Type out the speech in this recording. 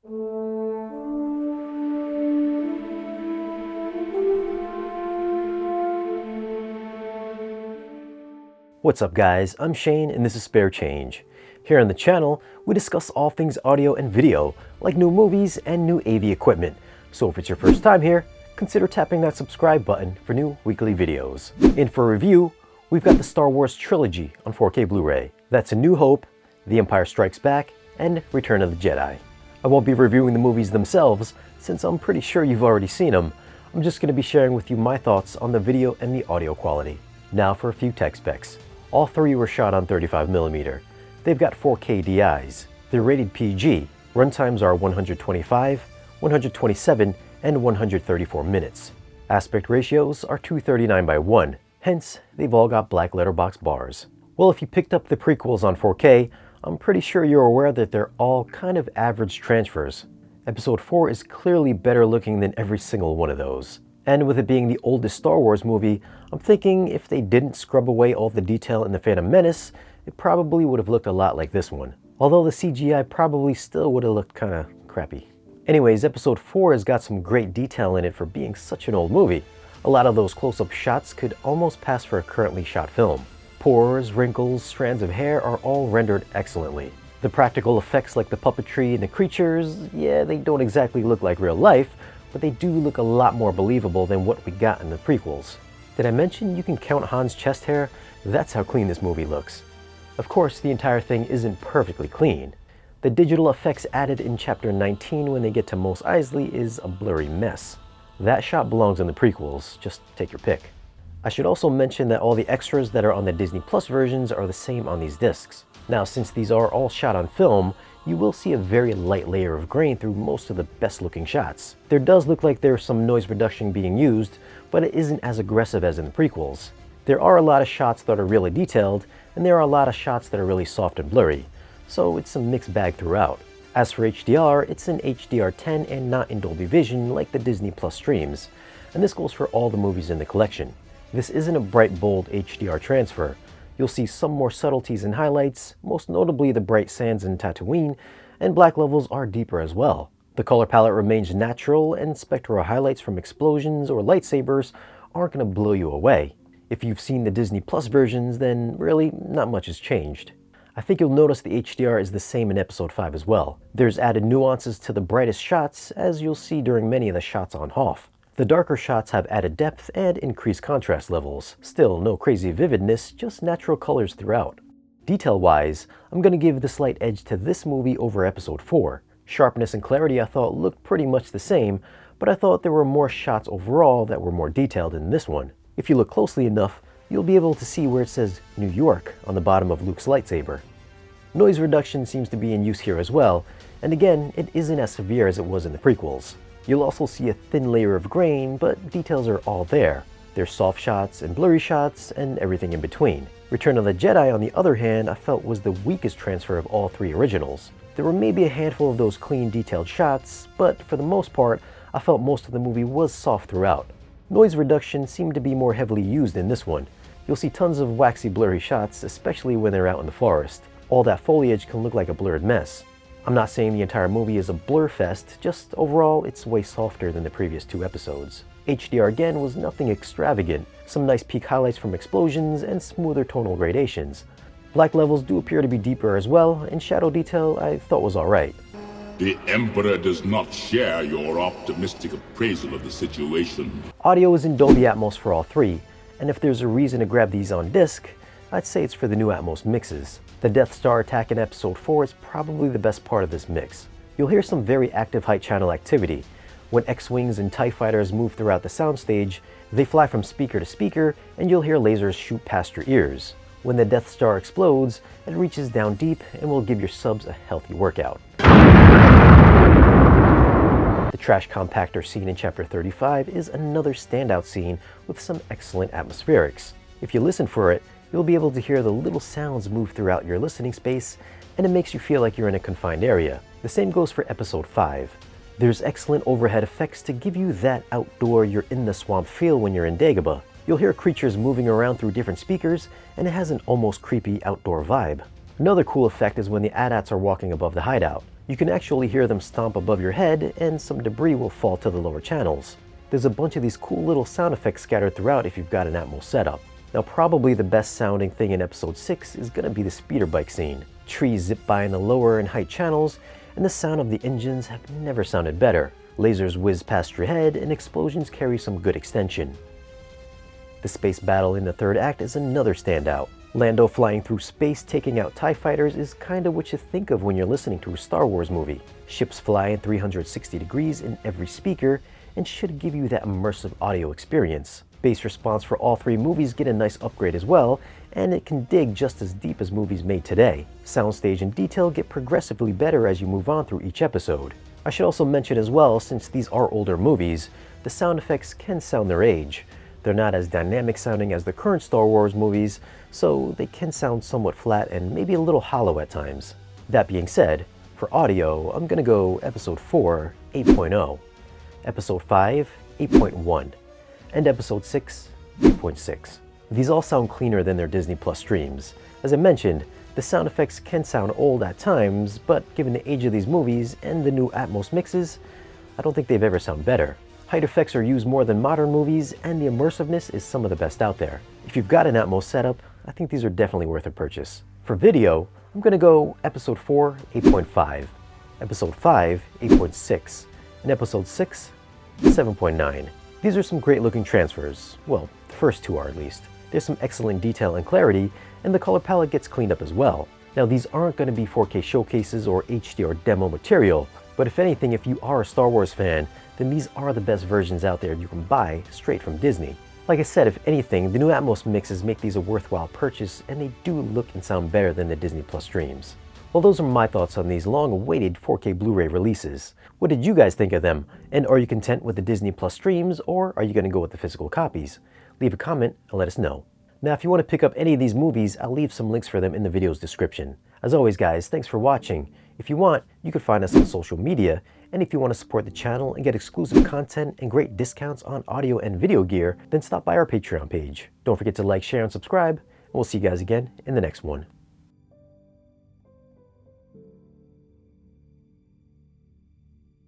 What's up guys, I'm Shane and this is Spare Change. Here on the channel, we discuss all things audio and video, like new movies and new AV equipment. So if it's your first time here, consider tapping that subscribe button for new weekly videos. In for a review, we've got the Star Wars Trilogy on 4K Blu-ray. That's A New Hope, The Empire Strikes Back, and Return of the Jedi. I won't be reviewing the movies themselves, since I'm pretty sure you've already seen them. I'm just going to be sharing with you my thoughts on the video and the audio quality. Now for a few tech specs. All three were shot on 35mm. They've got 4K DIs. They're rated PG. Runtimes are 125, 127, and 134 minutes. Aspect ratios are 239:1, hence they've all got black letterbox bars. Well, if you picked up the prequels on 4K, I'm pretty sure you're aware that they're all kind of average transfers. Episode 4 is clearly better looking than every single one of those. And with it being the oldest Star Wars movie, I'm thinking if they didn't scrub away all the detail in The Phantom Menace, it probably would have looked a lot like this one. Although the CGI probably still would have looked kinda crappy. Anyways, episode 4 has got some great detail in it for being such an old movie. A lot of those close-up shots could almost pass for a currently shot film. Pores, wrinkles, strands of hair are all rendered excellently. The practical effects like the puppetry and the creatures, yeah, they don't exactly look like real life, but they do look a lot more believable than what we got in the prequels. Did I mention you can count Han's chest hair? That's how clean this movie looks. Of course, the entire thing isn't perfectly clean. The digital effects added in Chapter 19 when they get to Mos Eisley is a blurry mess. That shot belongs in the prequels, just take your pick. I should also mention that all the extras that are on the Disney Plus versions are the same on these discs. Now, since these are all shot on film, you will see a very light layer of grain through most of the best looking shots. There does look like there's some noise reduction being used, but it isn't as aggressive as in the prequels. There are a lot of shots that are really detailed, and there are a lot of shots that are really soft and blurry, so it's a mixed bag throughout. As for HDR, it's in HDR10 and not in Dolby Vision like the Disney Plus streams, and this goes for all the movies in the collection. This isn't a bright, bold HDR transfer. You'll see some more subtleties and highlights, most notably the bright sands in Tatooine, and black levels are deeper as well. The color palette remains natural, and spectral highlights from explosions or lightsabers aren't going to blow you away. If you've seen the Disney Plus versions, then really not much has changed. I think you'll notice the HDR is the same in Episode 5 as well. There's added nuances to the brightest shots, as you'll see during many of the shots on Hoth. The darker shots have added depth and increased contrast levels. Still, no crazy vividness, just natural colors throughout. Detail-wise, I'm going to give the slight edge to this movie over Episode 4. Sharpness and clarity I thought looked pretty much the same, but I thought there were more shots overall that were more detailed in this one. If you look closely enough, you'll be able to see where it says New York on the bottom of Luke's lightsaber. Noise reduction seems to be in use here as well, and again, it isn't as severe as it was in the prequels. You'll also see a thin layer of grain, but details are all there. There's soft shots and blurry shots and everything in between. Return of the Jedi, on the other hand, I felt was the weakest transfer of all three originals. There were maybe a handful of those clean, detailed shots, but for the most part, I felt most of the movie was soft throughout. Noise reduction seemed to be more heavily used in this one. You'll see tons of waxy, blurry shots, especially when they're out in the forest. All that foliage can look like a blurred mess. I'm not saying the entire movie is a blur fest, just overall it's way softer than the previous two episodes. HDR again was nothing extravagant, some nice peak highlights from explosions and smoother tonal gradations. Black levels do appear to be deeper as well, and shadow detail I thought was alright. The Emperor does not share your optimistic appraisal of the situation. Audio is in Dolby Atmos for all three, and if there's a reason to grab these on disc, I'd say it's for the new Atmos mixes. The Death Star attack in Episode 4 is probably the best part of this mix. You'll hear some very active height channel activity. When X-Wings and TIE Fighters move throughout the soundstage, they fly from speaker to speaker, and you'll hear lasers shoot past your ears. When the Death Star explodes, it reaches down deep and will give your subs a healthy workout. The trash compactor scene in Chapter 35 is another standout scene with some excellent atmospherics. If you listen for it, you'll be able to hear the little sounds move throughout your listening space, and it makes you feel like you're in a confined area. The same goes for Episode 5. There's excellent overhead effects to give you that outdoor, you're in the swamp feel when you're in Dagobah. You'll hear creatures moving around through different speakers, and it has an almost creepy outdoor vibe. Another cool effect is when the AT-ATs are walking above the hideout. You can actually hear them stomp above your head, and some debris will fall to the lower channels. There's a bunch of these cool little sound effects scattered throughout if you've got an Atmos setup. Now probably the best sounding thing in episode 6 is going to be the speeder bike scene. Trees zip by in the lower and height channels, and the sound of the engines have never sounded better. Lasers whiz past your head, and explosions carry some good extension. The space battle in the third act is another standout. Lando flying through space taking out TIE fighters is kinda what you think of when you're listening to a Star Wars movie. Ships fly in 360 degrees in every speaker and should give you that immersive audio experience. Bass response for all three movies get a nice upgrade as well, and it can dig just as deep as movies made today. Soundstage and detail get progressively better as you move on through each episode. I should also mention as well, since these are older movies, the sound effects can sound their age. They're not as dynamic sounding as the current Star Wars movies, so they can sound somewhat flat and maybe a little hollow at times. That being said, for audio, I'm gonna go Episode 4, 8.0, Episode 5, 8.1, and Episode 6, 8.6. These all sound cleaner than their Disney Plus streams. As I mentioned, the sound effects can sound old at times, but given the age of these movies and the new Atmos mixes, I don't think they've ever sound better. Height effects are used more than modern movies, and the immersiveness is some of the best out there. If you've got an Atmos setup, I think these are definitely worth a purchase. For video, I'm gonna go Episode 4, 8.5, Episode 5, 8.6, and Episode 6, 7.9. These are some great looking transfers. Well, the first two are at least. There's some excellent detail and clarity, and the color palette gets cleaned up as well. Now these aren't going to be 4K showcases or HD or demo material, but if anything, if you are a Star Wars fan, then these are the best versions out there you can buy straight from Disney. Like I said, if anything, the new Atmos mixes make these a worthwhile purchase, and they do look and sound better than the Disney Plus streams. Well, those are my thoughts on these long-awaited 4K Blu-ray releases. What did you guys think of them? And are you content with the Disney Plus streams, or are you going to go with the physical copies? Leave a comment and let us know. Now, if you want to pick up any of these movies, I'll leave some links for them in the video's description. As always, guys, thanks for watching. If you want, you can find us on social media, and if you want to support the channel and get exclusive content and great discounts on audio and video gear, then stop by our Patreon page. Don't forget to like, share, and subscribe, and we'll see you guys again in the next one.